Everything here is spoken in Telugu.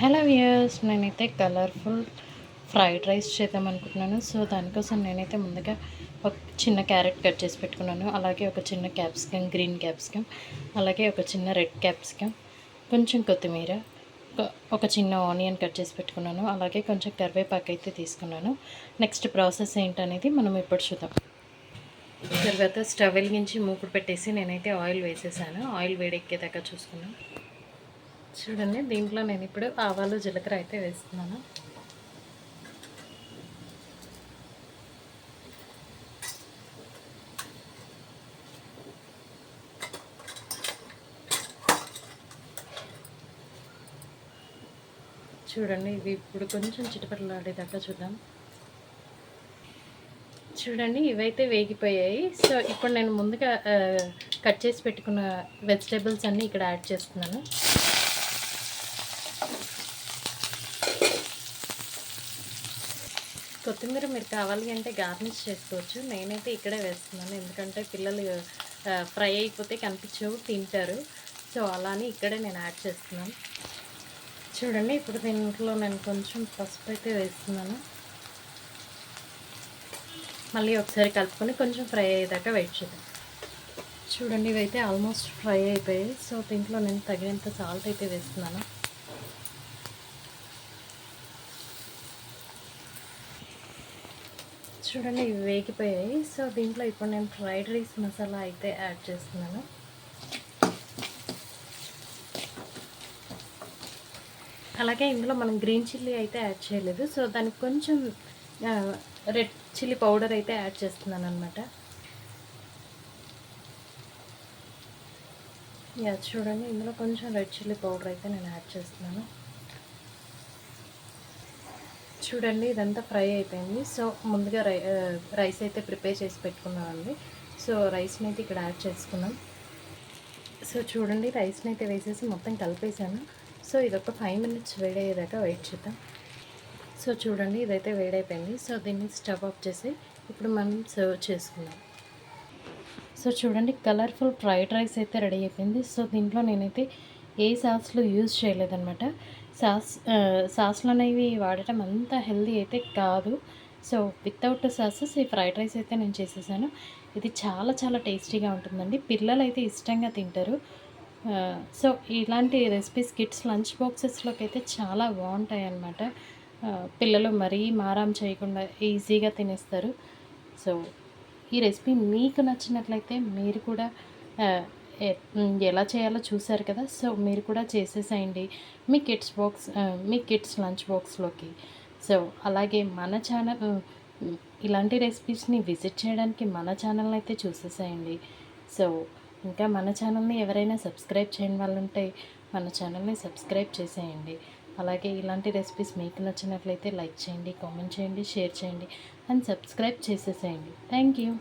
హలో వ్యూయర్స్, నేనైతే కలర్ఫుల్ ఫ్రైడ్ రైస్ చేద్దాం అనుకుంటున్నాను. సో దానికోసం నేనైతే ముందుగా ఒక చిన్న క్యారెట్ కట్ చేసి పెట్టుకున్నాను. అలాగే ఒక చిన్న క్యాప్సికమ్, గ్రీన్ క్యాప్సికమ్, అలాగే ఒక చిన్న రెడ్ క్యాప్సికమ్, కొంచెం కొత్తిమీర, ఒక చిన్న ఆనియన్ కట్ చేసి పెట్టుకున్నాను. అలాగే కొంచెం కరివేపాకు అయితే తీసుకున్నాను. నెక్స్ట్ ప్రాసెస్ ఏంటనేది మనం ఇప్పుడు చూద్దాం. తర్వాత స్టవ్ వెలిగించి మూకుడు పెట్టేసి నేనైతే ఆయిల్ వేసేసాను. ఆయిల్ వేడెక్కేదాకా చూసుకున్నాను. చూడండి, దీంట్లో నేను ఇప్పుడు ఆవాలు జీలకర్ర అయితే వేస్తున్నాను. చూడండి, ఇవి ఇప్పుడు కొంచెం చిటపటలాడేదాకా చూద్దాం. చూడండి, ఇవైతే వేగిపోయాయి. సో ఇప్పుడు నేను ముందుగా కట్ చేసి పెట్టుకున్న వెజిటేబుల్స్ అన్నీ ఇక్కడ యాడ్ చేస్తున్నాను. కొత్తిమీర మీరు కావాలి అంటే గార్నిష్ చేసుకోవచ్చు. నేనైతే ఇక్కడే వేస్తున్నాను, ఎందుకంటే పిల్లలు ఫ్రై అయిపోతే కనిపించవు, తింటారు. సో అలా అని ఇక్కడే నేను యాడ్ చేస్తున్నాను. చూడండి, ఇప్పుడు దీంట్లో నేను కొంచెం పసుపు అయితే వేస్తున్నాను. మళ్ళీ ఒకసారి కలుపుకొని కొంచెం ఫ్రై అయ్యేదాకా వెయిట్ చేద్దాం. చూడండి, ఇవైతే ఆల్మోస్ట్ ఫ్రై అయిపోయాయి. సో దీంట్లో నేను తగినంత సాల్ట్ అయితే వేస్తున్నాను. చూడండి, ఇవి వేగిపోయాయి. సో దీంట్లో ఇప్పుడు నేను ఫ్రైడ్ రైస్ మసాలా అయితే యాడ్ చేస్తున్నాను. అలాగే ఇందులో మనం గ్రీన్ చిల్లీ అయితే యాడ్ చేయలేదు. సో దానికి కొంచెం రెడ్ చిల్లీ పౌడర్ అయితే యాడ్ చేస్తున్నాను అనమాట. చూడండి, ఇందులో కొంచెం రెడ్ చిల్లీ పౌడర్ అయితే నేను యాడ్ చేస్తున్నాను. చూడండి, ఇదంతా ఫ్రై అయిపోయింది. సో ముందుగా రైస్ అయితే ప్రిపేర్ చేసి పెట్టుకున్నామండి. సో రైస్ని అయితే ఇక్కడ యాడ్ చేసుకున్నాం. సో చూడండి, రైస్ని అయితే వేసేసి మొత్తం కలిపేసాను. సో ఇదొక 5 minutes వేడయ్యేదాకా వెయిట్ చేద్దాం. సో చూడండి, ఇదైతే వేడైపోయింది. సో దీన్ని స్టవ్ ఆఫ్ చేసి ఇప్పుడు మనం సర్వ్ చేసుకుందాం. సో చూడండి, కలర్ఫుల్ ఫ్రైడ్ రైస్ అయితే రెడీ అయిపోయింది. సో దీంట్లో నేనైతే ఏ సాస్లు యూజ్ చేయలేదన్నమాట. సాస్లు అనేవి వాడటం అంత హెల్దీ అయితే కాదు. సో వితౌట్ సాసెస్ ఈ ఫ్రైడ్ రైస్ అయితే నేను చేసేసాను. ఇది చాలా చాలా టేస్టీగా ఉంటుందండి. పిల్లలు అయితే ఇష్టంగా తింటారు. సో ఇలాంటి రెసిపీస్ కిడ్స్ లంచ్ బాక్సెస్లోకి అయితే చాలా బాగుంటాయి అన్నమాట. పిల్లలు మరీ మారం చేయకుండా ఈజీగా తినేస్తారు. సో ఈ రెసిపీ మీకు నచ్చినట్లయితే మీరు కూడా ఎలా చేయాలో చూసారు కదా. సో మీరు కూడా చేసేసేయండి మీ కిడ్స్ లంచ్ బాక్స్లోకి. సో అలాగే మన ఛానల్ ఇలాంటి రెసిపీస్ని విజిట్ చేయడానికి మన ఛానల్ని అయితే చూసేసేయండి. సో ఇంకా మన ఛానల్ని ఎవరైనా సబ్స్క్రైబ్ చేయని వాళ్ళు ఉంటే మన ఛానల్ని సబ్స్క్రైబ్ చేసేయండి. అలాగే ఇలాంటి రెసిపీస్ మీకు నచ్చినట్లయితే లైక్ చేయండి, కామెంట్ చేయండి, షేర్ చేయండి అండ్ సబ్స్క్రైబ్ చేసేసేయండి. Thank you.